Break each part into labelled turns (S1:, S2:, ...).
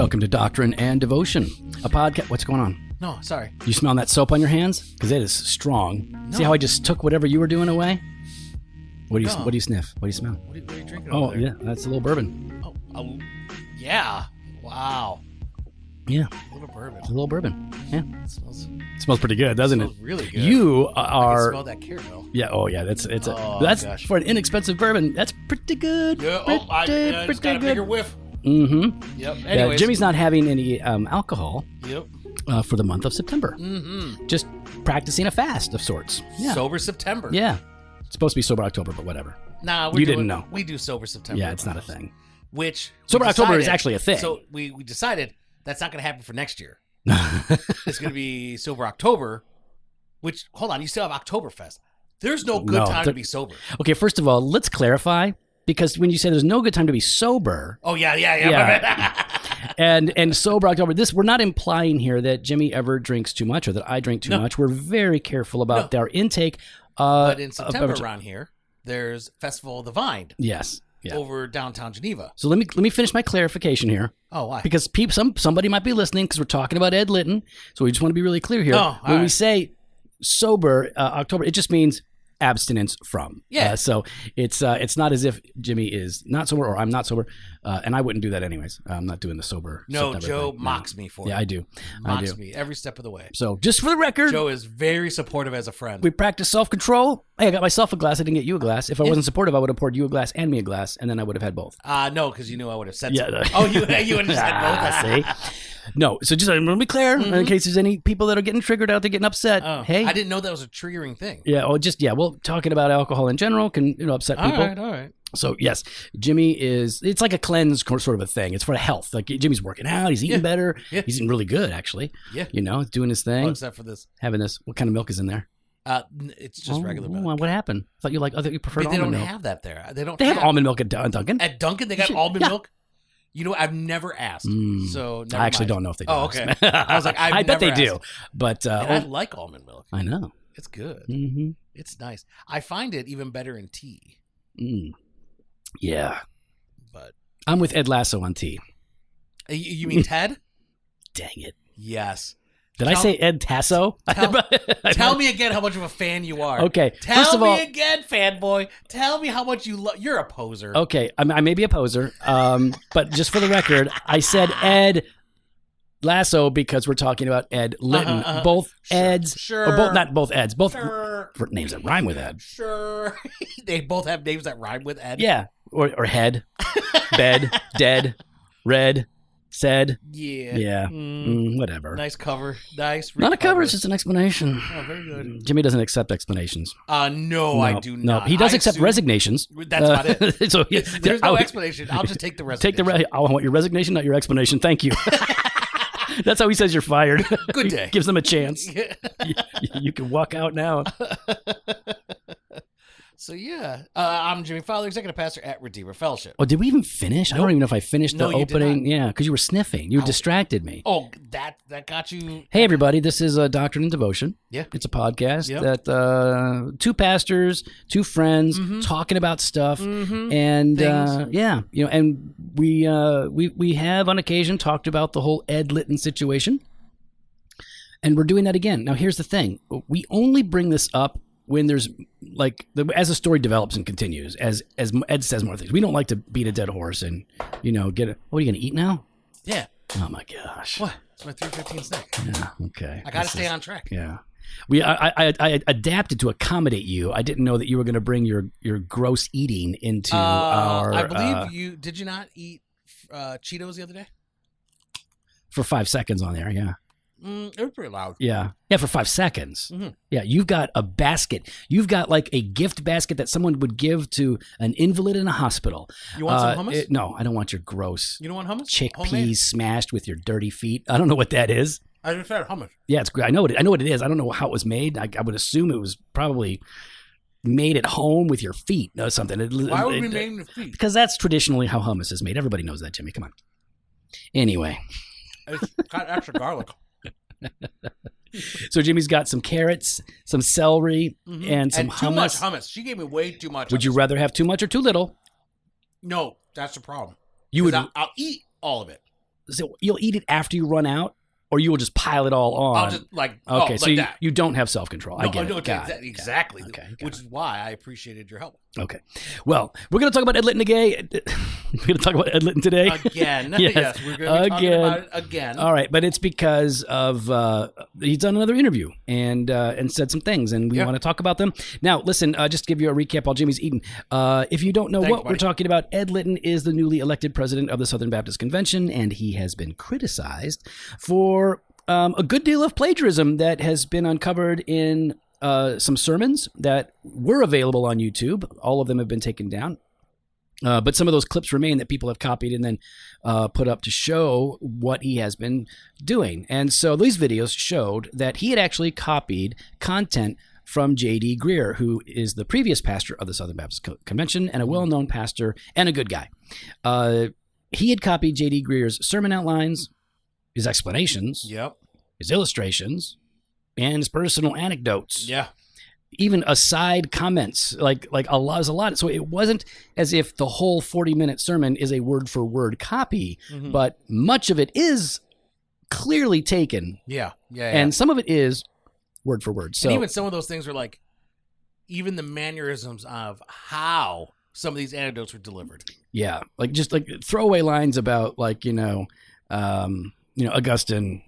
S1: Welcome to Doctrine and Devotion, a podcast. What's going on?
S2: No, sorry.
S1: You smelling that soap on your hands? Because it is strong.
S2: No.
S1: See how I just took whatever you were doing away? What do you
S2: No.
S1: What do you sniff? What do you smell?
S2: What are you drinking
S1: Oh,
S2: over there?
S1: yeah, that's a little bourbon.
S2: Oh, yeah. Wow.
S1: Yeah,
S2: A little bourbon.
S1: it's a little bourbon. Yeah,
S2: It
S1: smells pretty good, doesn't it?
S2: smells really good.
S1: You
S2: I can
S1: are.
S2: smell that caramel.
S1: Yeah. Oh, yeah. That's
S2: Oh,
S1: that's
S2: gosh.
S1: for an inexpensive bourbon. That's pretty good.
S2: Yeah.
S1: Pretty,
S2: I just got a bigger whiff.
S1: Mm-hmm.
S2: Yep.
S1: Yeah,
S2: Anyways.
S1: Jimmy's not having any alcohol
S2: Yep.
S1: for the month of September.
S2: Mm-hmm.
S1: Just practicing a fast of sorts. Yeah.
S2: Sober September.
S1: Yeah. It's supposed to be sober October, but whatever.
S2: Nah,
S1: You didn't know.
S2: We do sober September.
S1: Yeah, it's not a thing.
S2: Which
S1: Sober
S2: we
S1: October is
S2: decided-
S1: actually a thing.
S2: So we decided that's not going to happen for next year. It's going to be sober October. Which hold on, you still have Oktoberfest. There's no good time to be sober.
S1: Okay, first of all, let's clarify, because when you say there's no good time to be sober,
S2: Oh yeah.
S1: and sober October, we're not implying here that Jimmy ever drinks too much or that I drink too much. We're very careful about our intake.
S2: But in
S1: of
S2: September
S1: beverage.
S2: around here, there's Festival of the Vine
S1: Yes. Yeah.
S2: over downtown Geneva.
S1: So let me finish my clarification here.
S2: Oh, why?
S1: Because somebody might be listening because we're talking about Ed Litton. So we just want to be really clear here.
S2: Oh,
S1: when we
S2: right.
S1: say sober October, it just means abstinence from.
S2: Yeah.
S1: So it's not as if Jimmy is not sober or I'm not sober, and I wouldn't do that anyways. I'm not doing the sober.
S2: No,
S1: September
S2: Joe
S1: thing.
S2: mocks me for it.
S1: Yeah, I do.
S2: Mocks me every step of the way.
S1: So just for the record,
S2: Joe is very supportive as a friend.
S1: we practice self-control. Hey, I got myself a glass. I didn't get you a glass. If I wasn't supportive, I would have poured you a glass and me a glass, and then I would have had both.
S2: No, because you knew I would have said
S1: Yeah.
S2: something. Oh, you would have just said both.
S1: See? No, so just I'm going to be clear in case there's any people that are getting triggered out there getting upset.
S2: Oh,
S1: Hey,
S2: I didn't know that was a triggering thing.
S1: yeah, well, talking about alcohol in general can upset people.
S2: All right.
S1: So yes, Jimmy it's like a cleanse sort of a thing. It's for health. Like Jimmy's working out, he's eating better.
S2: Yeah.
S1: He's eating really good actually.
S2: Yeah.
S1: Doing his thing.
S2: Oh, except for this.
S1: Having this. What kind of milk is in there?
S2: It's just regular milk.
S1: What happened? I thought you preferred
S2: But they
S1: almond
S2: don't
S1: milk.
S2: have that there. They don't.
S1: They have almond milk at Dunkin'.
S2: At Dunkin'. They got almond milk. You know, I've never asked. So never
S1: I actually
S2: mind.
S1: don't know if they do.
S2: Oh, okay. I was like,
S1: I bet they do,
S2: asked.
S1: but
S2: And I like almond milk.
S1: I know.
S2: It's good.
S1: Mm-hmm.
S2: It's nice. I find it even better in tea.
S1: Yeah,
S2: But
S1: I'm with Ed Lasso on tea.
S2: you mean Ted?
S1: Dang it!
S2: Yes.
S1: Did I say Ed Tasso?
S2: Tell me again how much of a fan you are.
S1: Okay.
S2: Tell
S1: First of
S2: me
S1: all,
S2: again, fanboy. Tell me how much you love. You're a poser.
S1: okay, I may be a poser, but just for the record, I said Ed Lasso because we're talking about Ed Litton. Both Eds,
S2: Sure.
S1: or both not both Eds, both
S2: Sure.
S1: for names that rhyme with Ed.
S2: Sure. They both have names that rhyme with Ed.
S1: Yeah, or head, bed, dead, red, said.
S2: Yeah.
S1: Yeah, whatever.
S2: Nice cover. Nice.
S1: Not a cover,
S2: recover.
S1: it's just an explanation.
S2: Oh, very good.
S1: Jimmy doesn't accept explanations.
S2: No, I do
S1: No,
S2: not.
S1: he does
S2: I
S1: accept
S2: assume-
S1: resignations.
S2: That's about it.
S1: So
S2: There's no explanation. I'll just take the resignation.
S1: I want your resignation, not your explanation. Thank you. That's how he says you're fired.
S2: Good
S1: He
S2: day.
S1: gives them a chance. You can walk out now.
S2: So yeah, I'm Jimmy Fowler, executive pastor at Redeemer Fellowship.
S1: Oh, did we even finish? I don't even know if I finished
S2: No,
S1: the
S2: you did
S1: opening.
S2: not.
S1: Yeah, because you were sniffing. You distracted me.
S2: Oh, that got you.
S1: Hey, everybody. This is Doctrine and Devotion.
S2: Yeah.
S1: It's a podcast
S2: Yep.
S1: that two pastors, two friends talking about stuff. And
S2: Things.
S1: yeah, and we have on occasion talked about the whole Ed Litton situation. And we're doing that again. Now, here's the thing. We only bring this up when there's as the story develops and continues, as Ed says more things. We don't like to beat a dead horse and, get it. What are you going to eat now?
S2: Yeah.
S1: Oh, my gosh.
S2: What? It's my 3:15 snack.
S1: Yeah, okay.
S2: I got to stay on track.
S1: Yeah. I adapted to accommodate you. I didn't know that you were going to bring your gross eating into our...
S2: I believe you... Did you not eat Cheetos the other day?
S1: For 5 seconds on there, yeah.
S2: It was pretty loud.
S1: Yeah, for 5 seconds.
S2: Mm-hmm.
S1: Yeah, you've got a basket. You've got like a gift basket that someone would give to an invalid in a hospital.
S2: You want some hummus?
S1: No, I don't want your gross
S2: You don't want hummus?
S1: chickpeas
S2: Homemade.
S1: smashed with your dirty feet. I don't know what that is.
S2: I just said hummus.
S1: Yeah, it's great. I know what it is. I don't know how it was made. I would assume it was probably made at home with your feet or something.
S2: Why would we name the feet?
S1: Because that's traditionally how hummus is made. Everybody knows that, Jimmy. Come on. Anyway.
S2: It's got extra garlic.
S1: So Jimmy's got some carrots, some celery, and some
S2: and too
S1: hummus.
S2: much hummus. She gave me way too much.
S1: Would you rather have too much or too little?
S2: No, that's the problem.
S1: You would.
S2: I'll eat all of it.
S1: So you'll eat it after you run out, or you will just pile it all on.
S2: I'll just
S1: okay, so
S2: that.
S1: you don't have self-control. I get it.
S2: Exactly.
S1: Okay,
S2: which is why I appreciated your help.
S1: Okay. Well, we're going to talk about Ed Litton again. We're going to talk about Ed Litton today.
S2: Again.
S1: Yes,
S2: we're going to be talking about it again.
S1: All right, but it's because of he's done another interview and said some things, and we want to talk about them. Now, listen, just to give you a recap while Jimmy's eating. If you don't know we're talking about, Ed Litton is the newly elected president of the Southern Baptist Convention, and he has been criticized for a good deal of plagiarism that has been uncovered in some sermons that were available on YouTube. All of them have been taken down. But some of those clips remain that people have copied and then put up to show what he has been doing. And so these videos showed that he had actually copied content from J.D. Greear, who is the previous pastor of the Southern Baptist Convention and a well-known pastor and a good guy. He had copied J.D. Greear's sermon outlines, his explanations, his illustrations, and his personal anecdotes.
S2: Yeah.
S1: Even aside comments, like a lot. So it wasn't as if the whole 40-minute sermon is a word-for-word copy, but much of it is clearly taken.
S2: Yeah.
S1: And some of it is word for word. So
S2: and even some of those things are like, even the mannerisms of how some of these anecdotes were delivered.
S1: Yeah, like just like throwaway lines about Augustine,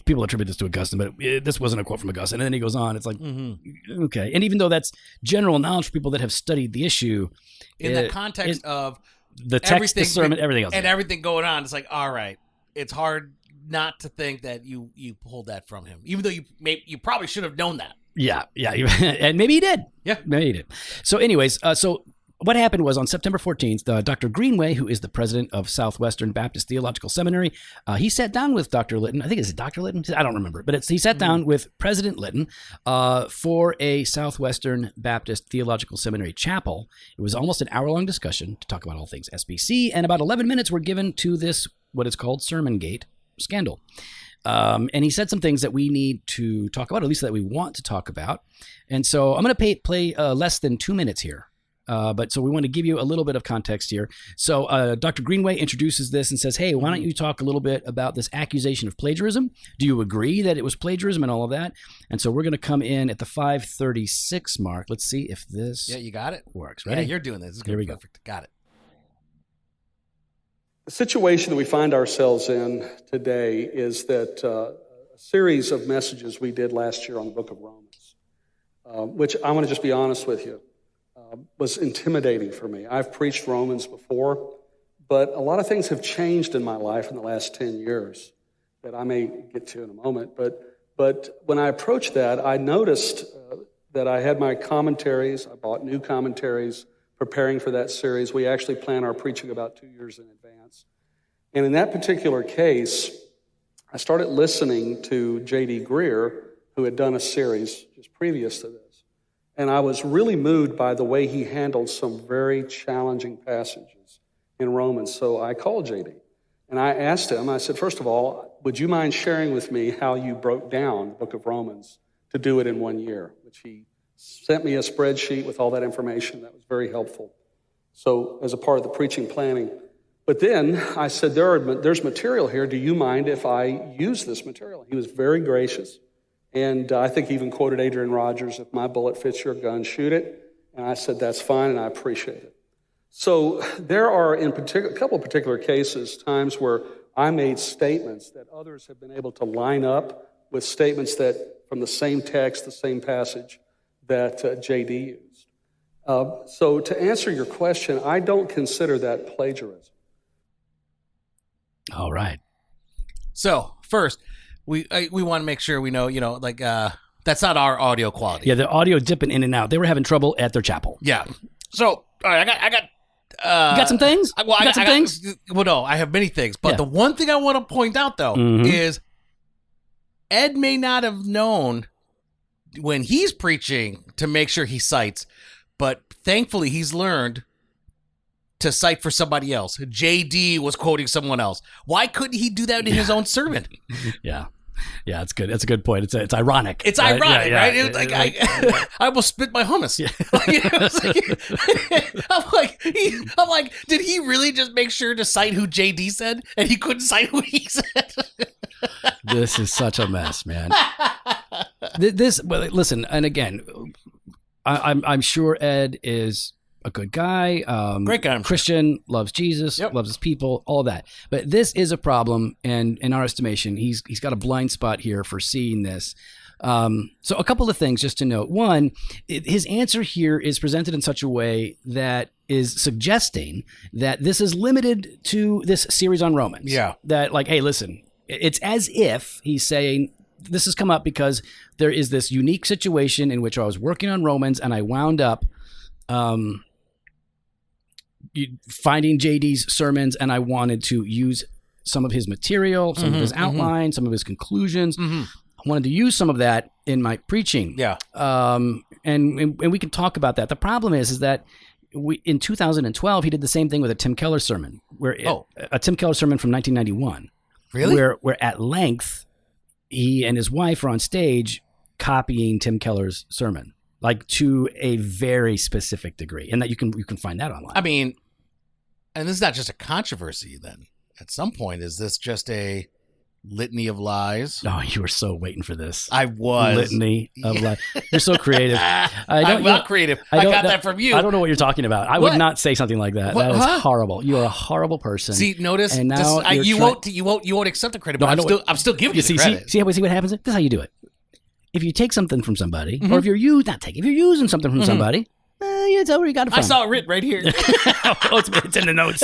S1: people attribute this to Augustine, but this wasn't a quote from Augustine. And then he goes on. It's like, okay. And even though that's general knowledge for people that have studied the issue.
S2: In the context of
S1: the text, the sermon, everything else.
S2: And everything going on, it's like, all right, it's hard not to think that you pulled that from him, even though you probably should have known that.
S1: Yeah. And maybe he did.
S2: Yeah.
S1: Maybe he did. So anyways, what happened was on September 14th, Dr. Greenway, who is the president of Southwestern Baptist Theological Seminary, he sat down with Dr. Litton. I think it's Dr. Litton. I don't remember, but he sat down with President Litton for a Southwestern Baptist Theological Seminary chapel. It was almost an hour-long discussion to talk about all things SBC, and about 11 minutes were given to this, what is called Sermongate scandal. And he said some things that we need to talk about, at least that we want to talk about. And so I'm going to play less than 2 minutes here. But so we want to give you a little bit of context here. So Dr. Greenway introduces this and says, hey, why don't you talk a little bit about this accusation of plagiarism? Do you agree that it was plagiarism and all of that? And so we're going to come in at the 5:36 mark. Let's see if this
S2: you got it.
S1: Works. Ready?
S2: Yeah, you're doing this.
S1: Here we go.
S2: Perfect. Got it.
S3: The situation that we find ourselves in today is that a series of messages we did last year on the book of Romans, which I want to just be honest with you, was intimidating for me. I've preached Romans before, but a lot of things have changed in my life in the last 10 years that I may get to in a moment. But when I approached that, I noticed that I had my commentaries. I bought new commentaries preparing for that series. We actually plan our preaching about 2 years in advance. And in that particular case, I started listening to J.D. Greear, who had done a series just previous to this. And I was really moved by the way he handled some very challenging passages in Romans. So I called J.D. and I asked him, I said, first of all, would you mind sharing with me how you broke down the book of Romans to do it in 1 year? Which he sent me a spreadsheet with all that information. That was very helpful. So as a part of the preaching planning. But then I said, there's material here. Do you mind if I use this material? He was very gracious. And I think he even quoted Adrian Rogers, if my bullet fits your gun, shoot it. And I said, that's fine, and I appreciate it. So there are, a couple of particular cases, times where I made statements that others have been able to line up with statements that from the same text, the same passage that J.D. used. So to answer your question, I don't consider that plagiarism.
S1: All right.
S2: So first, we want to make sure we know, that's not our audio quality.
S1: Yeah, the audio dipping in and out. They were having trouble at their chapel.
S2: Yeah. So, all right, I got.
S1: You got some things?
S2: Things? Well, no, I have many things. But the one thing I want to point out, though, is Ed may not have known when he's preaching to make sure he cites, but thankfully he's learned to cite for somebody else. JD was quoting someone else. Why couldn't he do that in his own sermon?
S1: Yeah. Yeah, it's good. That's a good point. It's ironic.
S2: It's ironic, right? It was like, I almost spit my hummus.
S1: Yeah.
S2: I'm like, did he really just make sure to cite who JD said, and he couldn't cite who he said?
S1: This is such a mess, man. Well, listen, and again, I'm sure Ed is a good guy,
S2: great guy,
S1: Christian, loves Jesus, loves his people, all that. But this is a problem, and in our estimation, he's got a blind spot here for seeing this. So a couple of things just to note. One, his answer here is presented in such a way that is suggesting that this is limited to this series on Romans.
S2: Yeah.
S1: That like, hey, listen, it's as if he's saying this has come up because there is this unique situation in which I was working on Romans and I wound up finding JD's sermons, and I wanted to use some of his material, some of his outline, some of his conclusions. I wanted to use some of that in my preaching.
S2: Yeah.
S1: And we can talk about that. The problem is that in 2012, he did the same thing with a Tim Keller sermon, a Tim Keller sermon from 1991.
S2: Really?
S1: Where at length, he and his wife are on stage copying Tim Keller's sermon, like to a very specific degree, and that you can find that online.
S2: I mean, and this is not just a controversy then. At some point, is this just a litany of lies?
S1: Oh, you were so waiting for this.
S2: I was.
S1: Litany of lies. You're so creative.
S2: I'm not creative. I got that from you.
S1: I don't know what you're talking about. I would not say something like that. That is horrible. You are a horrible person.
S2: See, notice,
S1: and now
S2: you won't accept the credit, but I'm still giving you the credit.
S1: See what happens? This is how you do it. If you take something from somebody, or if you're using something from somebody, it's already got to find.
S2: I saw it written right here.
S1: It's in the notes.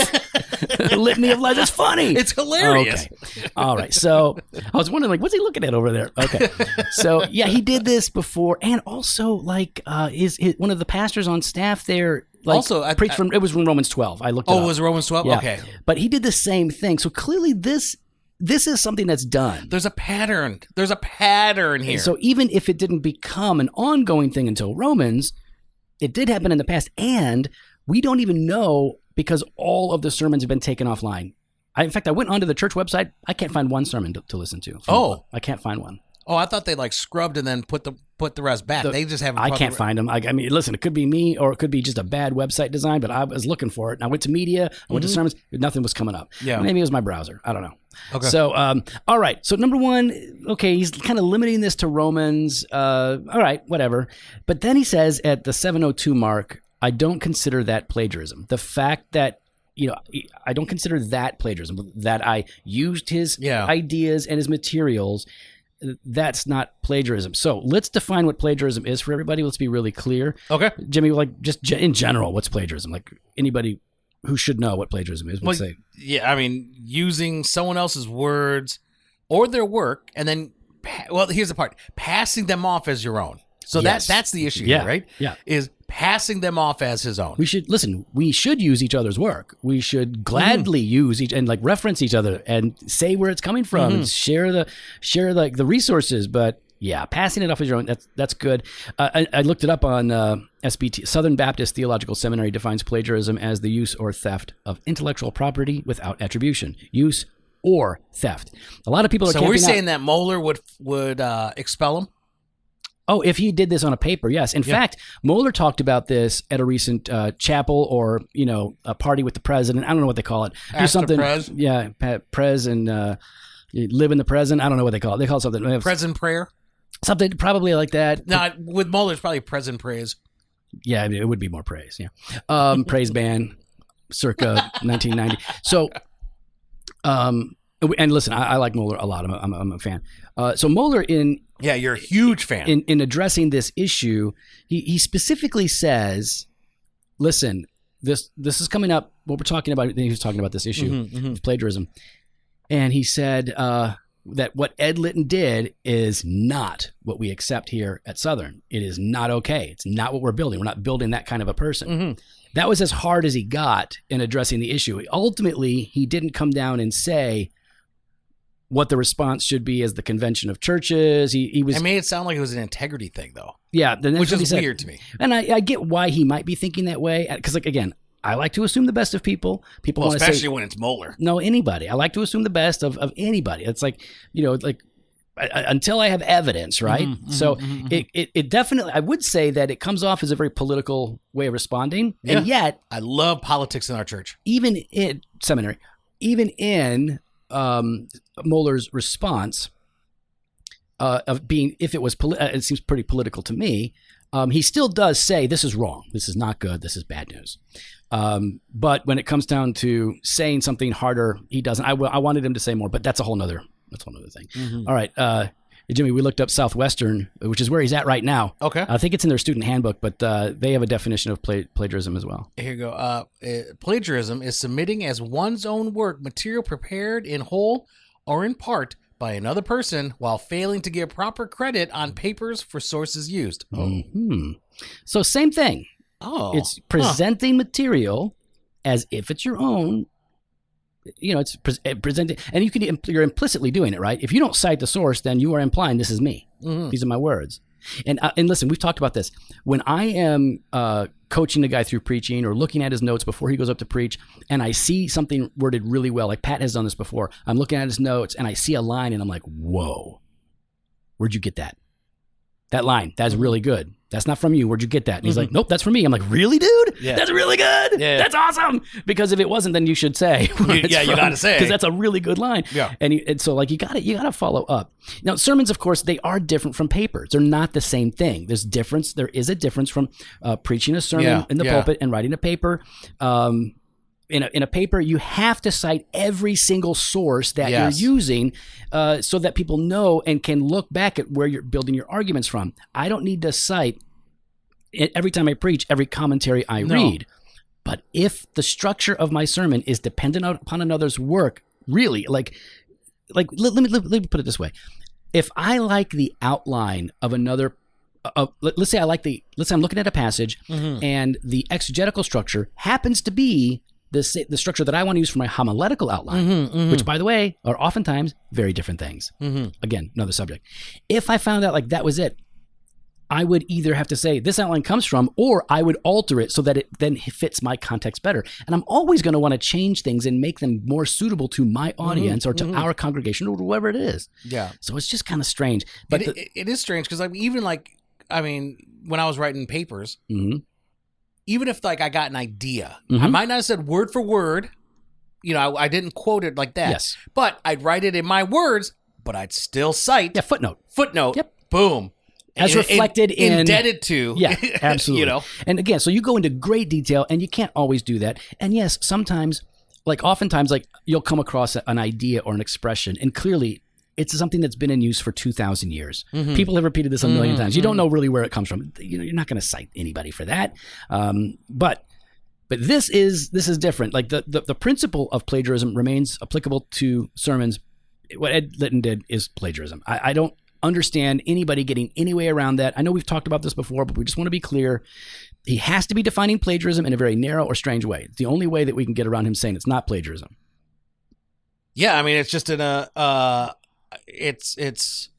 S1: Litany of lies. It's funny.
S2: It's hilarious.
S1: Okay. All right. So I was wondering, like, what's he looking at over there? Okay. So yeah, he did this before, and also like his one of the pastors on staff there. Like, also, preached from it was from Romans 12. I looked.
S2: Oh, it was Romans 12.
S1: Yeah.
S2: Okay.
S1: But he did the same thing. So clearly, this is something that's done.
S2: There's a pattern. There's a pattern here.
S1: And so even if it didn't become an ongoing thing until Romans, it did happen in the past, and we don't even know because all of the sermons have been taken offline. In fact, I went onto the church website. I can't find one sermon to listen to. I can't find one.
S2: Oh, I thought they like scrubbed and then put the rest back. They just haven't.
S1: I can't find them. I mean, listen, it could be me or it could be just a bad website design, but I was looking for it. And I went to media, I went to sermons, nothing was coming up.
S2: Yeah.
S1: Maybe it was my browser. I don't know.
S2: Okay.
S1: So, all right. So number one, okay, he's kind of limiting this to Romans. All right, whatever. But then he says at the 702 mark, I don't consider that plagiarism. The fact that, I don't consider that plagiarism, that I used his ideas and his materials. That's not plagiarism. So let's define what plagiarism is for everybody. Let's be really clear.
S2: Okay.
S1: Jimmy, like just in general, what's plagiarism? Like anybody who should know what plagiarism is would say.
S2: Yeah, I mean, using someone else's words or their work and then, here's the part, passing them off as your own. So that's the issue here, right?
S1: Yeah.
S2: Is passing them off as his own.
S1: We should use each other's work. We should gladly use each and like reference each other and say where it's coming from and share the resources. But yeah, passing it off as your own, that's good. I looked it up on SBT. Southern Baptist Theological Seminary defines plagiarism as the use or theft of intellectual property without attribution. Use or theft. A lot of people are
S2: So we're saying that Moeller would expel him?
S1: Oh, if he did this on a paper, yes. In fact, Moeller talked about this at a recent chapel or, a party with the president. I don't know what they call it. Do something.
S2: Prez?
S1: Yeah, Prez and live in the present. I don't know what they call it. They call it something.
S2: Present prayer?
S1: Something probably like that.
S2: No, with Moeller, it's probably present praise.
S1: Yeah, it would be more praise. Yeah. Praise band, circa 1990. So, and listen, I like Moeller a lot. I'm a fan. So Moeller
S2: you're a huge fan.
S1: In addressing this issue, he specifically says, listen, this is coming up. What we're talking about, he was talking about this issue of plagiarism. And he said that what Ed Litton did is not what we accept here at Southern. It is not okay. It's not what we're building. We're not building that kind of a person. That was as hard as he got in addressing the issue. Ultimately, he didn't come down and say what the response should be as the convention of churches. He was.
S2: I made it sound like it was an integrity thing, though.
S1: Yeah,
S2: which is weird to me.
S1: And I get why he might be thinking that way, because, like, again, I like to assume the best of people. People want to say,
S2: especially when it's Moeller.
S1: No, anybody. I like to assume the best of anybody. It's like, until I have evidence, right? It definitely, I would say that it comes off as a very political way of responding.
S2: Yeah.
S1: And yet,
S2: I love politics in our church.
S1: even in seminary, even in Mohler's response of being, if it was, it seems pretty political to me. He still does say, this is wrong. This is not good. This is bad news. But when it comes down to saying something harder, he doesn't. I wanted him to say more, but that's a whole nother thing. All right. Jimmy, we looked up Southwestern, which is where he's at right now.
S2: Okay.
S1: I think it's in their student handbook, but they have a definition of plagiarism as well.
S2: Here you go. Plagiarism is submitting as one's own work material prepared in whole or in part by another person while failing to give proper credit on papers for sources used.
S1: So same thing.
S2: Oh.
S1: It's presenting material as if it's your own. It's presenting, and you're implicitly doing it, right? If you don't cite the source, then you are implying this is me. These are my words. And listen, we've talked about this. When I am coaching a guy through preaching or looking at his notes before he goes up to preach, and I see something worded really well, like Pat has done this before, I'm looking at his notes and I see a line and I'm like, whoa, where'd you get that? That line, that's really good. That's not from you. Where'd you get that? And he's like, nope, that's from me. I'm like, really, dude?
S2: Yeah.
S1: That's really good.
S2: Yeah.
S1: That's awesome. Because if it wasn't, then you should say.
S2: You got to say.
S1: Because that's a really good line.
S2: Yeah.
S1: And so like you got to follow up. Now, sermons, of course, they are different from papers. They're not the same thing. There is a difference from preaching a sermon in the pulpit and writing a paper. In a paper, you have to cite every single source that you're using so that people know and can look back at where you're building your arguments from. I don't need to cite every time I preach every commentary I read. But if the structure of my sermon is dependent upon another's work, really, let me put it this way. If I like the outline of another let's say I'm looking at a passage and the exegetical structure happens to be the structure that I want to use for my homiletical outline, which, by the way, are oftentimes very different things. Again, another subject. If I found out like that was it, I would either have to say this outline comes from, or I would alter it so that it then fits my context better. And I'm always going to want to change things and make them more suitable to my audience or to our congregation or whoever it is. Yeah. So it's just kind of strange. But
S2: it is strange because when I was writing papers, even if like I got an idea, I might not have said word for word, I didn't quote it like that.
S1: Yes.
S2: But I'd write it in my words, but I'd still cite.
S1: Yeah, footnote.
S2: Yep. Boom.
S1: As reflected in.
S2: Indebted to.
S1: Yeah, absolutely. And again, so you go into great detail and you can't always do that. And yes, sometimes, oftentimes, you'll come across an idea or an expression and clearly it's something that's been in use for 2,000 years. People have repeated this a million times. You don't know really where it comes from. You're not going to cite anybody for that. But this is different. Like the principle of plagiarism remains applicable to sermons. What Ed Litton did is plagiarism. I don't understand anybody getting any way around that. I know we've talked about this before, but we just want to be clear. He has to be defining plagiarism in a very narrow or strange way. It's the only way that we can get around him saying it's not plagiarism.
S2: Yeah, it's just in a it's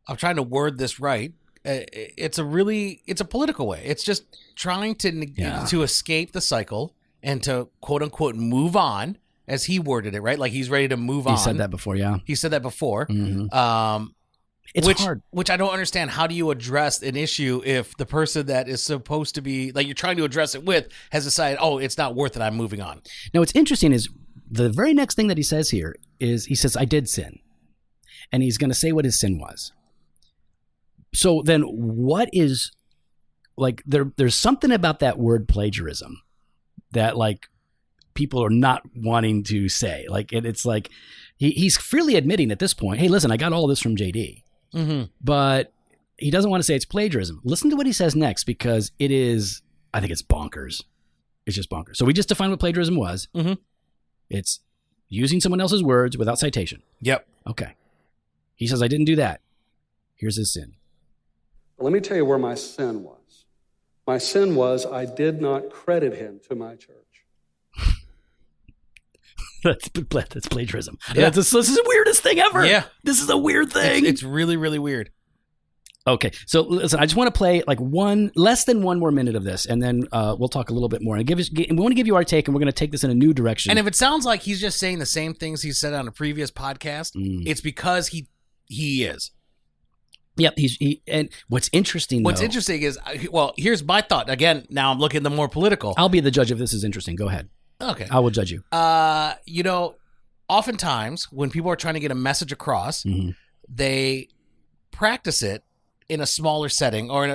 S2: I'm trying to word this right. It's a political way. It's just trying to escape the cycle and to quote unquote move on, as he worded it, right? Like he's ready to move on.
S1: He said that before, yeah.
S2: He said that before.
S1: It's hard.
S2: Which I don't understand. How do you address an issue if the person that is supposed to be, like you're trying to address it with, has decided, oh, it's not worth it, I'm moving on?
S1: Now, what's interesting is the very next thing that he says here is he says, I did sin. And he's going to say what his sin was. So then what is, there's something about that word plagiarism that, people are not wanting to say. It's like he's freely admitting at this point, hey, listen, I got all this from JD. But he doesn't want to say it's plagiarism. Listen to what he says next, because I think it's bonkers. It's just bonkers. So we just defined what plagiarism was. It's using someone else's words without citation.
S2: Yep.
S1: Okay. He says, I didn't do that. Here's his sin.
S3: Let me tell you where my sin was. My sin was I did not credit him to my church.
S1: That's plagiarism. Yeah. This is the weirdest thing ever.
S2: Yeah.
S1: This is a weird thing.
S2: It's really, really weird.
S1: Okay. So listen, I just want to play less than one more minute of this, and then we'll talk a little bit more. And we want to give you our take, and we're going to take this in a new direction.
S2: And if it sounds like he's just saying the same things he said on a previous podcast, it's because he is.
S1: Yep. And what's interesting
S2: is, well, here's my thought. Again, now I'm looking at the more political.
S1: I'll be the judge if this is interesting. Go ahead.
S2: Okay.
S1: I will judge you.
S2: Oftentimes when people are trying to get a message across, they practice it in a smaller setting, or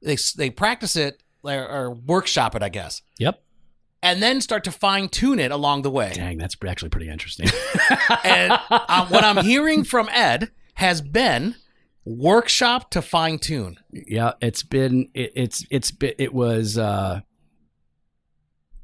S2: they practice it or workshop it, I guess.
S1: Yep.
S2: And then start to fine tune it along the way.
S1: Dang, that's actually pretty interesting.
S2: And what I'm hearing from Ed has been workshop to fine tune.
S1: Yeah, it was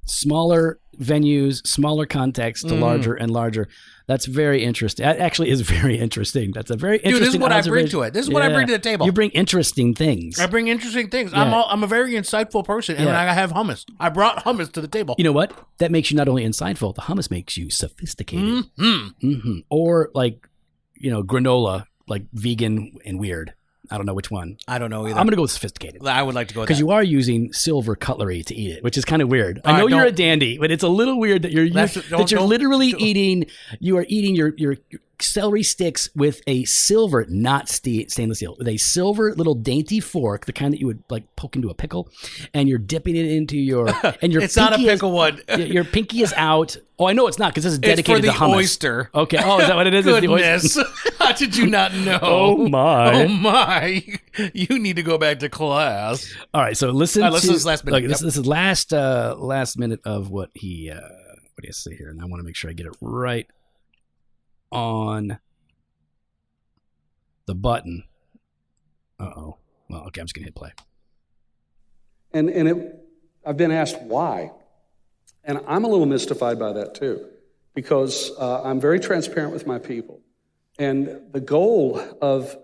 S1: smaller venues, smaller context to larger and larger. That's very interesting. That actually is very interesting. That's a very interesting.
S2: Dude, this is what I bring to it. This is what I bring to the table.
S1: You bring interesting things.
S2: I bring interesting things.
S1: Yeah.
S2: I'm a very insightful person, and I have hummus. I brought hummus to the table.
S1: You know what? That makes you not only insightful. The hummus makes you sophisticated. Or like, granola, like vegan and weird. I don't know which one.
S2: I don't know either.
S1: I'm going to go with sophisticated.
S2: I would like to go with
S1: because
S2: that.
S1: you are using silver cutlery to eat it, which is kind of weird. I know you're a dandy, but it's a little weird that you're eating your celery sticks with a silver, not stainless steel, with a silver little dainty fork, the kind that you would like poke into a pickle, and you're dipping it into your
S2: it's not a pickle one.
S1: Your pinky is out. Oh, I know it's not because this is dedicated to hummus.
S2: It's for the oyster.
S1: Okay. Oh, is that what it is?
S2: Goodness. How did you not know?
S1: Oh
S2: my. You need to go back to class.
S1: All right. So listen to
S2: this last minute.
S1: This is last minute of what he what do you say here? And I want to make sure I get it right on the button. Uh-oh. Well, okay, I'm just going to hit play.
S3: And I've been asked why. And I'm a little mystified by that too, because I'm very transparent with my people. And the goal of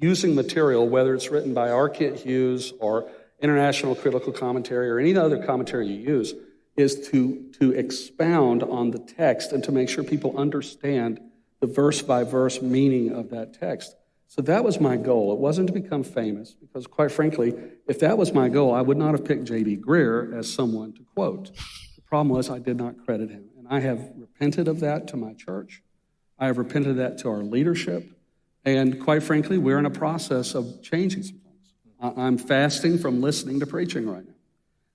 S3: using material, whether it's written by R. Kent Hughes or International Critical Commentary or any other commentary you use, is to expound on the text and to make sure people understand the verse-by-verse meaning of that text. So that was my goal. It wasn't to become famous, because quite frankly, if that was my goal, I would not have picked J.B. Greer as someone to quote. The problem was I did not credit him, and I have repented of that to my church. I have repented of that to our leadership, and quite frankly, we're in a process of changing some things. I'm fasting from listening to preaching right now,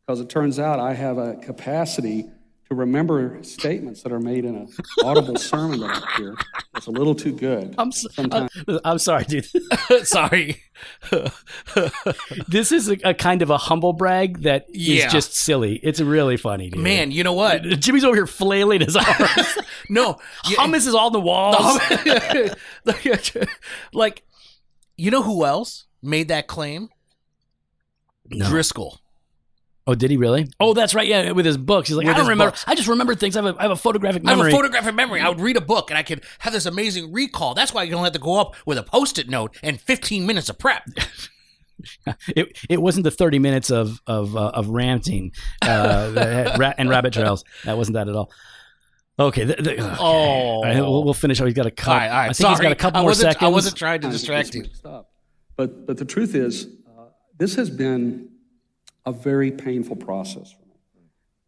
S3: because it turns out I have a capacity to remember statements that are made in an audible sermon that I hear. It's a little too good.
S1: I'm sorry, dude.
S2: Sorry.
S1: This is a kind of a humble brag that is just silly. It's really funny, dude.
S2: Man, you know what?
S1: Jimmy's over here flailing his arms.
S2: No.
S1: Hummus is on the walls.
S2: Like, you know who else made that claim?
S1: No.
S2: Driscoll.
S1: Oh, did he really? Oh, that's right. Yeah, with his books. He's like, I don't remember. I just remember things. I have a photographic memory.
S2: I would read a book and I could have this amazing recall. That's why you don't have to go up with a Post-it note and 15 minutes of prep.
S1: It wasn't the 30 minutes of ranting and rabbit trails. That wasn't that at all. Okay. Okay. All right, we'll finish. He's got a couple.
S2: All right.
S1: I think he's got a couple more seconds.
S2: I wasn't trying to distract you.
S3: But the truth is, this has been a very painful process for me.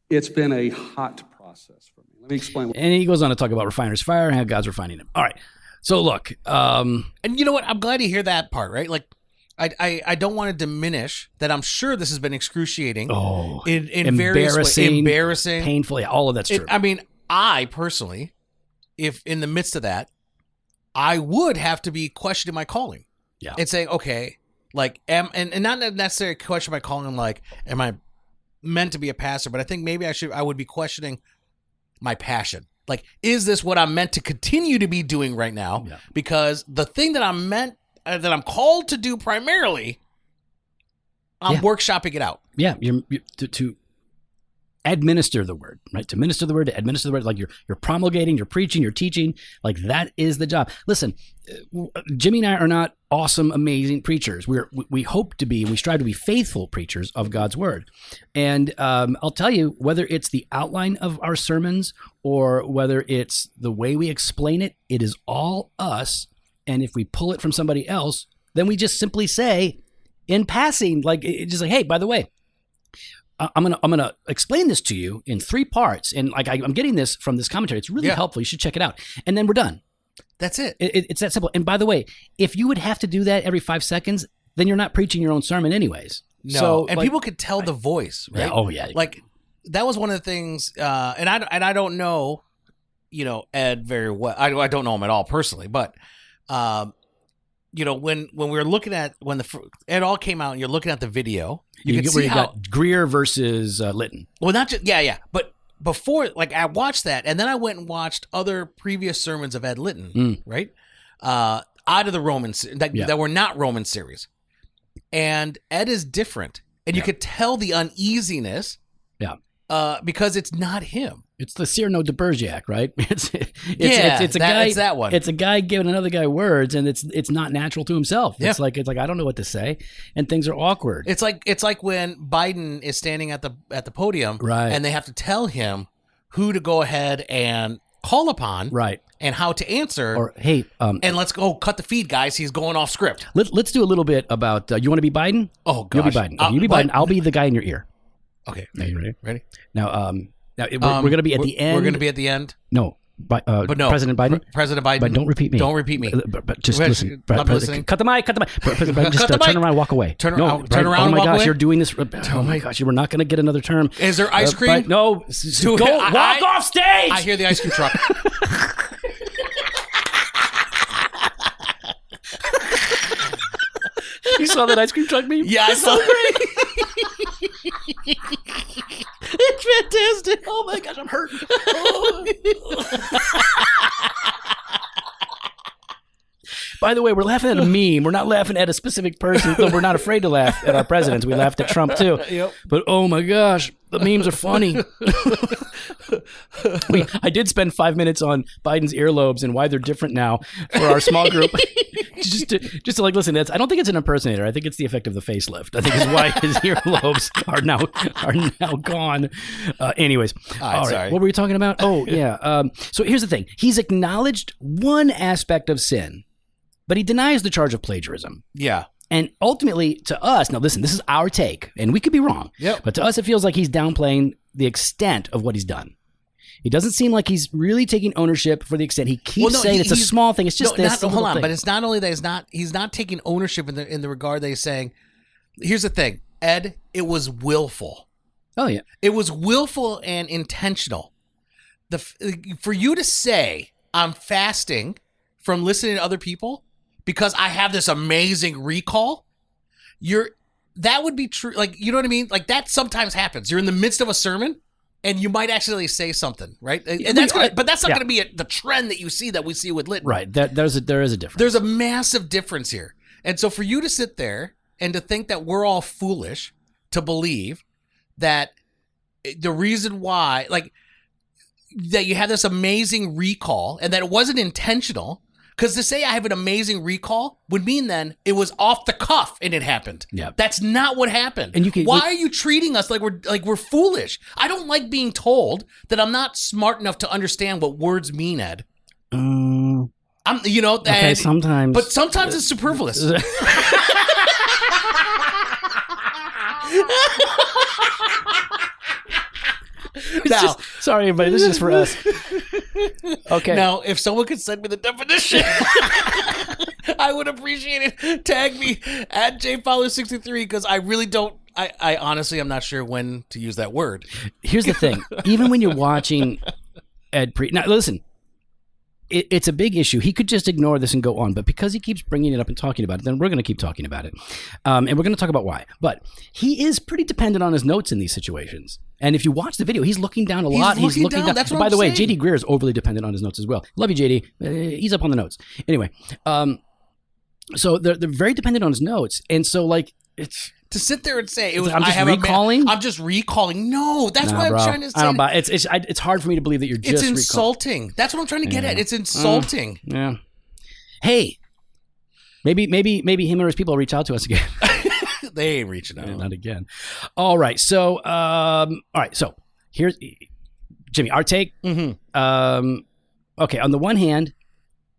S3: It's been a hot process for me. Let me explain.
S1: And he goes on to talk about refiner's fire and how God's refining him. All right. So look.
S2: And you know what? I'm glad to hear that part, right? Like, I don't want to diminish that. I'm sure this has been excruciating.
S1: Oh,
S2: in various ways. Embarrassing.
S1: Painful. Yeah, all of that's true.
S2: I mean, I personally, if in the midst of that, I would have to be questioning my calling.
S1: Yeah.
S2: And saying, okay, like, and not necessarily question my calling, like, am I meant to be a pastor? But I think maybe I would be questioning my passion. Like, is this what I'm meant to continue to be doing right now?
S1: Yeah.
S2: Because the thing that that I'm called to do primarily, I'm workshopping it out.
S1: Yeah, to administer the word, right? To minister the word, like you're promulgating, you're preaching, you're teaching, like that is the job. Listen, Jimmy and I are not awesome, amazing preachers. We hope to be, and we strive to be faithful preachers of God's word. And I'll tell you, whether it's the outline of our sermons or whether it's the way we explain it, it is all us. And if we pull it from somebody else, then we just simply say in passing, like, it's just like, hey, by the way, I'm gonna explain this to you in 3 parts, and like I'm getting this from this commentary. It's really helpful. You should check it out, and then we're done.
S2: That's it.
S1: It's that simple. And by the way, if you would have to do that every 5 seconds, then you're not preaching your own sermon anyways.
S2: No,
S1: So,
S2: and people could tell the voice, right?
S1: Yeah, oh yeah.
S2: Like that was one of the things, and I don't know, Ed very well. I don't know him at all personally, but when we were looking at it all came out, and you're looking at the video, you can see how
S1: got Greer versus Litton.
S2: Well, not just but before, like I watched that, and then I went and watched other previous sermons of Ed Litton, right? Out of the Roman that were not Roman series, and Ed is different, and you could tell the uneasiness, because it's not him.
S1: It's the Cyrano de Bergerac, right? It's a guy.
S2: It's that one.
S1: It's a guy giving another guy words, and it's not natural to himself.
S2: Yeah.
S1: It's like I don't know what to say, and things are awkward.
S2: It's like when Biden is standing at the podium,
S1: right?
S2: And they have to tell him who to go ahead and call upon,
S1: right?
S2: And how to answer.
S1: Or hey,
S2: and let's go cut the feed, guys. He's going off script.
S1: Let's do a little bit about. You want to be Biden?
S2: Oh, gosh.
S1: You'll be Biden. Okay, you be Biden. I'll be the guy in your ear.
S2: Okay.
S1: Are you ready?
S2: Ready?
S1: Now, we're going to be at the end.
S2: We're going to be at the end.
S1: No, but no, President Biden.
S2: President Biden.
S1: But don't repeat me.
S2: Don't repeat me.
S1: But just listen.
S2: Listening.
S1: Cut the mic. President Biden, just turn around, walk away.
S2: Turn around.
S1: Oh my
S2: walk
S1: gosh,
S2: away?
S1: you're doing this. Oh my gosh, we're not going to get another term.
S2: Is there ice cream?
S1: No. Go walk off stage.
S2: I hear the ice cream truck.
S1: You saw that ice cream truck meme?
S2: Yeah, I saw it.
S1: It's fantastic. Oh my gosh, I'm hurting. By the way, we're laughing at a meme. We're not laughing at a specific person, though we're not afraid to laugh at our presidents. We laughed at Trump too.
S2: Yep.
S1: But oh my gosh, the memes are funny. I did spend 5 minutes on Biden's earlobes and why they're different now for our small group. just to like listen. I don't think it's an impersonator. I think it's the effect of the facelift. I think is why his earlobes are now gone. Anyways, all right.
S2: Sorry.
S1: What were we talking about? Oh yeah. So here's the thing. He's acknowledged one aspect of sin, but he denies the charge of plagiarism.
S2: Yeah.
S1: And ultimately, to us, now listen, this is our take, and we could be wrong.
S2: Yep.
S1: But to us, it feels like he's downplaying the extent of what he's done. It doesn't seem like he's really taking ownership for the extent he keeps saying it's a small thing. It's just this.
S2: Hold on, but it's not only that he's not taking ownership in the regard that he's saying. Here's the thing, Ed. It was willful.
S1: Oh yeah,
S2: it was willful and intentional. For you to say I'm fasting from listening to other people because I have this amazing recall, that would be true. Like, you know what I mean? Like that sometimes happens. You're in the midst of a sermon and you might actually say something, right? And that's not going to be the trend that we see with Litton.
S1: Right. There is a difference.
S2: There's a massive difference here. And so for you to sit there and to think that we're all foolish to believe that the reason why, like, that you have this amazing recall and that it wasn't intentional, because to say I have an amazing recall would mean then it was off the cuff and it happened.
S1: Yeah,
S2: that's not what happened. And why are you treating us like we're foolish? I don't like being told that I'm not smart enough to understand what words mean, Ed. Okay,
S1: sometimes,
S2: but sometimes it's superfluous.
S1: Sorry, everybody. This is just for us. Okay.
S2: Now, if someone could send me the definition, I would appreciate it. Tag me at JFowler63 because I really don't. I honestly, I'm not sure when to use that word.
S1: Here's the thing. Even when you're watching Ed now listen. It's a big issue. He could just ignore this and go on, but because he keeps bringing it up and talking about it, then we're going to keep talking about it. And we're going to talk about why. But he is pretty dependent on his notes in these situations. And if you watch the video, he's looking down a lot. He's looking down.
S2: That's what
S1: By the way,
S2: saying.
S1: J.D. Greer is overly dependent on his notes as well. Love you, J.D. He's up on the notes. Anyway, so they're very dependent on his notes. And so, like, it's...
S2: To sit there and say
S1: I'm just recalling.
S2: I'm just recalling. No, that's what I'm trying to say.
S1: I don't buy it. It's hard for me to believe that you're just.
S2: It's insulting.
S1: Recalling.
S2: That's what I'm trying to get at. It's insulting.
S1: Yeah. Hey, maybe him or his people will reach out to us again.
S2: They ain't reaching out.
S1: Not again. All right. So, So here's Jimmy. Our take.
S2: Mm-hmm.
S1: Okay. On the one hand,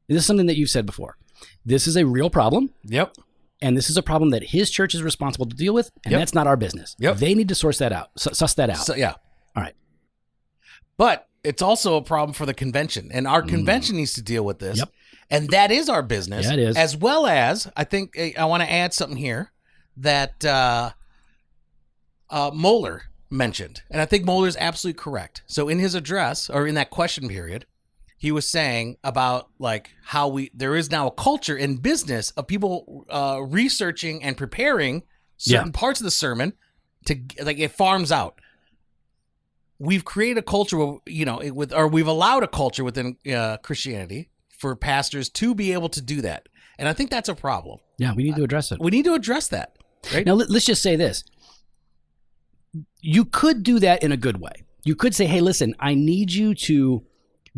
S1: this is something that you've said before. This is a real problem.
S2: Yep.
S1: And this is a problem that his church is responsible to deal with, and that's not our business.
S2: Yep.
S1: They need to suss that out.
S2: So, yeah.
S1: All right.
S2: But it's also a problem for the convention, and our convention needs to deal with this.
S1: Yep.
S2: And that is our business.
S1: Yeah, it is.
S2: As well as, I think I want to add something here that Moeller mentioned, and I think Moeller is absolutely correct. So in his address, or in that question period, he was saying about like how there is now a culture in business of people researching and preparing certain parts of the sermon to like it farms out. We've created a culture where, we've allowed a culture within Christianity for pastors to be able to do that. And I think that's a problem.
S1: Yeah, we need to address it.
S2: We need to address that. Right?
S1: Now, let's just say this. You could do that in a good way. You could say, hey, listen, I need you to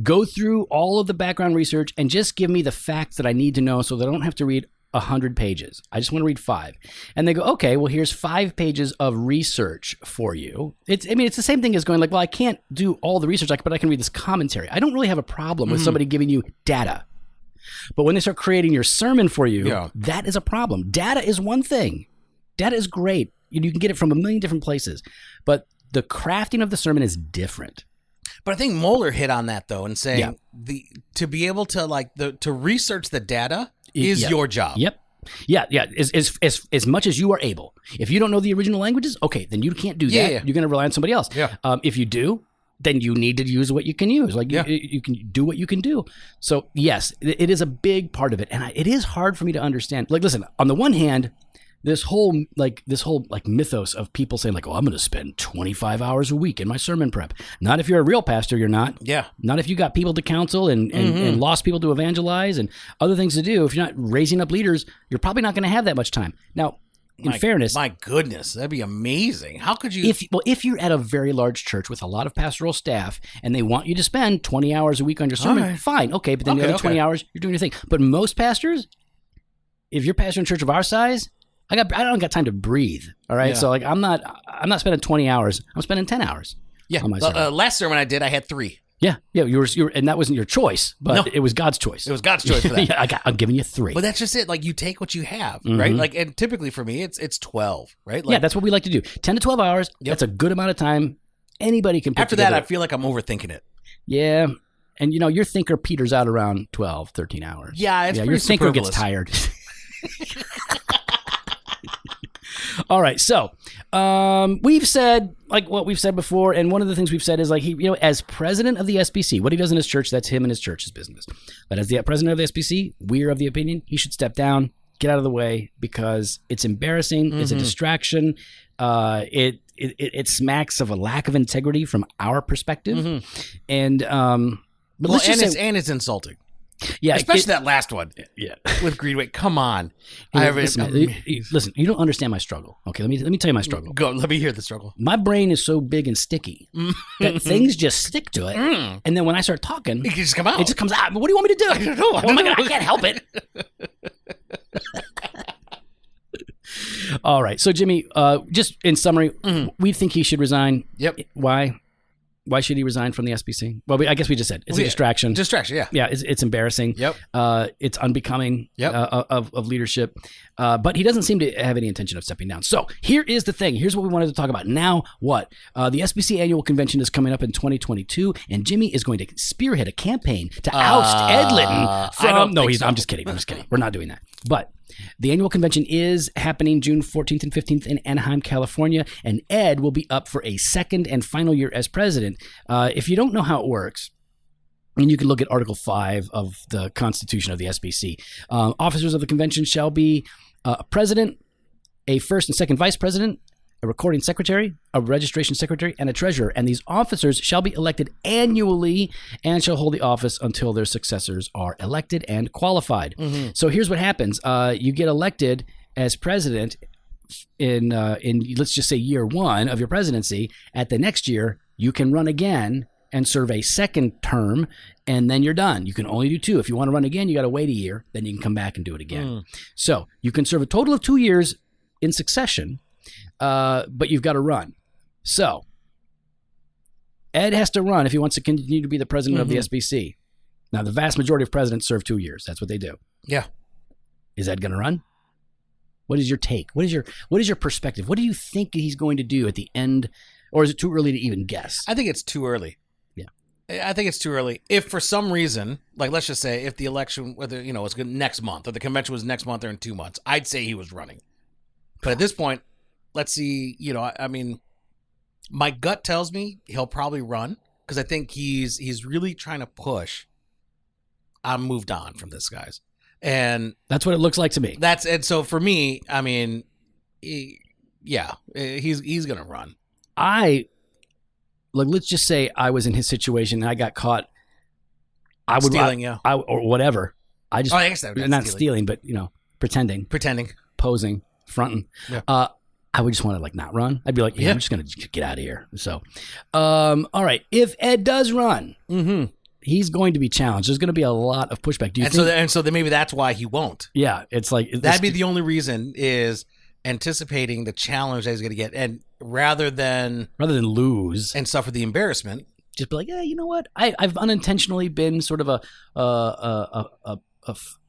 S1: go through all of the background research and just give me the facts that I need to know so that I don't have to read 100 pages. I just want to read 5. And they go, okay, well, here's 5 pages of research for you. It's the same thing as going like, well, I can't do all the research, but I can read this commentary. I don't really have a problem with somebody giving you data. But when they start creating your sermon for you, that is a problem. Data is one thing. Data is great. You can get it from a million different places. But the crafting of the sermon is different.
S2: But I think Moeller hit on that, though, and saying to be able to to research the data is your job.
S1: Yep. Yeah. As much as you are able. If you don't know the original languages, okay, then you can't do that. Yeah. You're going to rely on somebody else.
S2: Yeah.
S1: If you do, then you need to use what you can use. Like you can do what you can do. So yes, it is a big part of it, and it is hard for me to understand. Like, listen, on the one hand, this whole mythos of people saying like, oh, I'm going to spend 25 hours a week in my sermon prep. Not if you're a real pastor, you're not.
S2: Yeah.
S1: Not if you got people to counsel and lost people to evangelize and other things to do. If you're not raising up leaders, you're probably not going to have that much time. Now, in fairness,
S2: my goodness, that'd be amazing. How could you?
S1: If you're at a very large church with a lot of pastoral staff and they want you to spend 20 hours a week on your sermon, fine, okay. But then the other 20 hours, you're doing your thing. But most pastors, if you're pastoring a church of our size, I don't got time to breathe. All right, so like I'm not spending 20 hours. I'm spending 10 hours.
S2: Yeah.
S1: On my sermon.
S2: Last sermon I did, I had 3.
S1: Yeah. You were, and that wasn't your choice, but it was God's choice.
S2: It was God's choice for that.
S1: I'm giving you 3.
S2: But that's just it. Like you take what you have, right? Like, and typically for me, it's 12, right? Like,
S1: that's what we like to do. 10 to 12 hours. Yep. That's a good amount of time. Anybody can.
S2: After that, I feel like I'm overthinking it.
S1: Yeah. And your thinker peters out around 12, 13 hours.
S2: Yeah, it's pretty
S1: your thinker
S2: superfluous.
S1: gets tired. All right, so we've said like what we've said before, and one of the things we've said is like he, as president of the SBC, what he does in his church, that's him and his church's business. But as the president of the SBC, we're of the opinion he should step down, get out of the way, because it's embarrassing, it's a distraction, it smacks of a lack of integrity from our perspective, and but let's just say,
S2: and it's insulting.
S1: Yeah,
S2: especially that last one.
S1: Yeah,
S2: with Greenway. Come on,
S1: listen. You don't understand my struggle. Okay, let me tell you my struggle.
S2: Go. Let me hear the struggle.
S1: My brain is so big and sticky that things just stick to it, and then when I start talking,
S2: it can just come out.
S1: It just comes out. What do you want me to do? I don't know. Oh my God, I can't help it. All right, so Jimmy, just in summary, we think he should resign.
S2: Yep.
S1: Why? Why should he resign from the SBC? Well, I guess we just said it's a distraction.
S2: Distraction, yeah.
S1: Yeah, it's embarrassing.
S2: Yep.
S1: It's unbecoming of leadership. But he doesn't seem to have any intention of stepping down. So here is the thing. Here's what we wanted to talk about. Now what? The Sbc Annual Convention is coming up in 2022, and Jimmy is going to spearhead a campaign to oust Ed Litton from... No, I'm just kidding. We're not doing that. But... the annual convention is happening June 14th and 15th in Anaheim, California, and Ed will be up for a second and final year as president. If you don't know how it works, and you can look at Article 5 of the Constitution of the SBC, officers of the convention shall be a president, a first and second vice president, a recording secretary, a registration secretary, and a treasurer. And these officers shall be elected annually and shall hold the office until their successors are elected and qualified. So here's what happens. You get elected as president in let's just say year 1 of your presidency. At the next year, you can run again and serve a second term, and then you're done. You can only do 2. If you want to run again, you got to wait a year. Then you can come back and do it again. So you can serve a total of 2 years in succession, but you've got to run. So Ed has to run if he wants to continue to be the president of the SBC. Now, the vast majority of presidents serve 2 years. That's what they do.
S2: Yeah.
S1: Is Ed going to run? What is your take? What is your perspective? What do you think he's going to do at the end? Or is it too early to even guess?
S2: I think it's too early.
S1: Yeah.
S2: I think it's too early. If for some reason, like let's just say if the election, whether it's next month or the convention was next month or in 2 months, I'd say he was running. But at this point, let's see. I mean, my gut tells me he'll probably run because I think he's really trying to push. I'm moved on from this, guys, and
S1: that's what it looks like to me.
S2: And so for me, I mean, he's gonna run.
S1: Let's just say I was in his situation and I got caught. I would
S2: stealing,
S1: or whatever. I guess
S2: that would be
S1: not stealing, but pretending, posing, fronting.
S2: Yeah.
S1: I would just want to not run. I'd be like, I'm just gonna get out of here. So, all right. If Ed does run, he's going to be challenged. There's going to be a lot of pushback. Do you think?
S2: So then maybe that's why he won't.
S1: Yeah, it's like
S2: that'd be the only reason is anticipating the challenge that he's going to get, and rather than
S1: lose
S2: and suffer the embarrassment,
S1: just be like, yeah, you know what? I've unintentionally been sort of a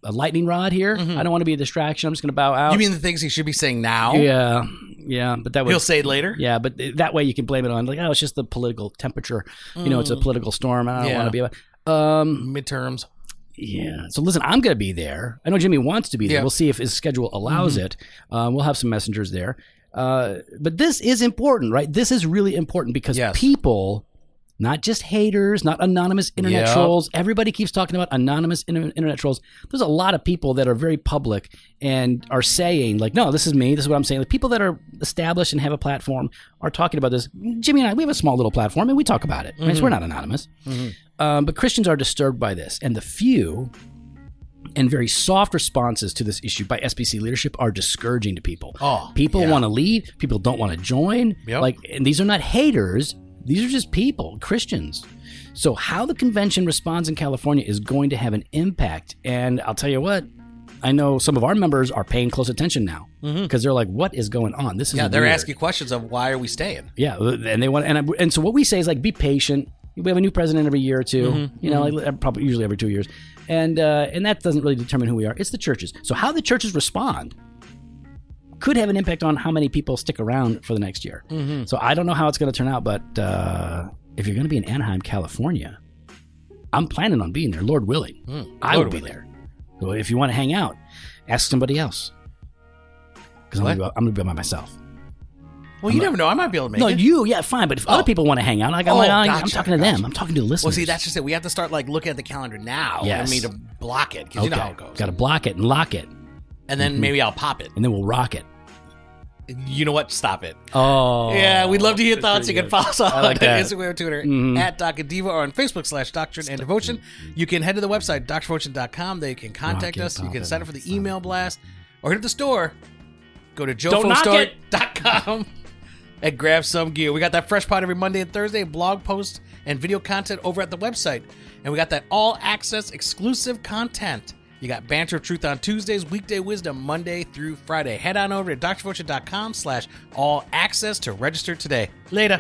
S1: lightning rod here. I don't want to be a distraction. I'm just going to bow out.
S2: You mean the things he should be saying now?
S1: Yeah, but that
S2: he'll say it later.
S1: Yeah, but that way you can blame it on it's just the political temperature. It's a political storm. I don't want to be about
S2: midterms.
S1: Yeah. So listen, I'm going to be there. I know Jimmy wants to be there. We'll see if his schedule allows it. We'll have some messengers there. But this is important, right? This is really important because people, not just haters, not anonymous internet trolls. Everybody keeps talking about anonymous internet trolls. There's a lot of people that are very public and are saying no, this is me. This is what I'm saying. The people that are established and have a platform are talking about this. Jimmy and I, we have a small little platform and we talk about it. Right? So we're not anonymous. But Christians are disturbed by this. And the few and very soft responses to this issue by SBC leadership are discouraging to people. People want to leave. People don't want to join. And these are not haters. These are just people, Christians. So how the convention responds in California is going to have an impact. And I'll tell you what, I know some of our members are paying close attention now because they're like, what is going on? This is
S2: they're
S1: weird.
S2: asking questions of why are we staying?
S1: Yeah, and they want and so what we say is be patient. We have a new president every year or two, probably usually every 2 years. And that doesn't really determine who we are. It's the churches. So how the churches respond could have an impact on how many people stick around for the next year. So I don't know how it's going to turn out, but if you're going to be in Anaheim, California, I'm planning on being there, Lord willing. I will be there. So if you want to hang out, ask somebody else. Because I'm going to be by myself.
S2: Well, you never know. I might be able to make it.
S1: Fine. But if other people want to hang out, I'm talking to them. I'm talking to the listeners.
S2: Well, see, that's just it. We have to start looking at the calendar now.
S1: Yes.
S2: I mean, to block it, because you know how it goes.
S1: Got to block it and lock it.
S2: And then maybe I'll pop it.
S1: And then we'll rock it.
S2: You know what? Stop it.
S1: Oh.
S2: Yeah, we'd love to hear thoughts. You can follow us on Instagram or Twitter at Doc and Diva or on Facebook /Doctrine and Devotion. You can head to the website, drdevotion.com. There you can contact us. You can sign up for the email blast or hit the store. Go to jofostore.com and grab some gear. We got that fresh pod every Monday and Thursday, blog posts and video content over at the website. And we got that all-access exclusive content. You got Banter of Truth on Tuesdays, Weekday Wisdom Monday through Friday. Head on over to drdevotion.com/all access to register today. Later.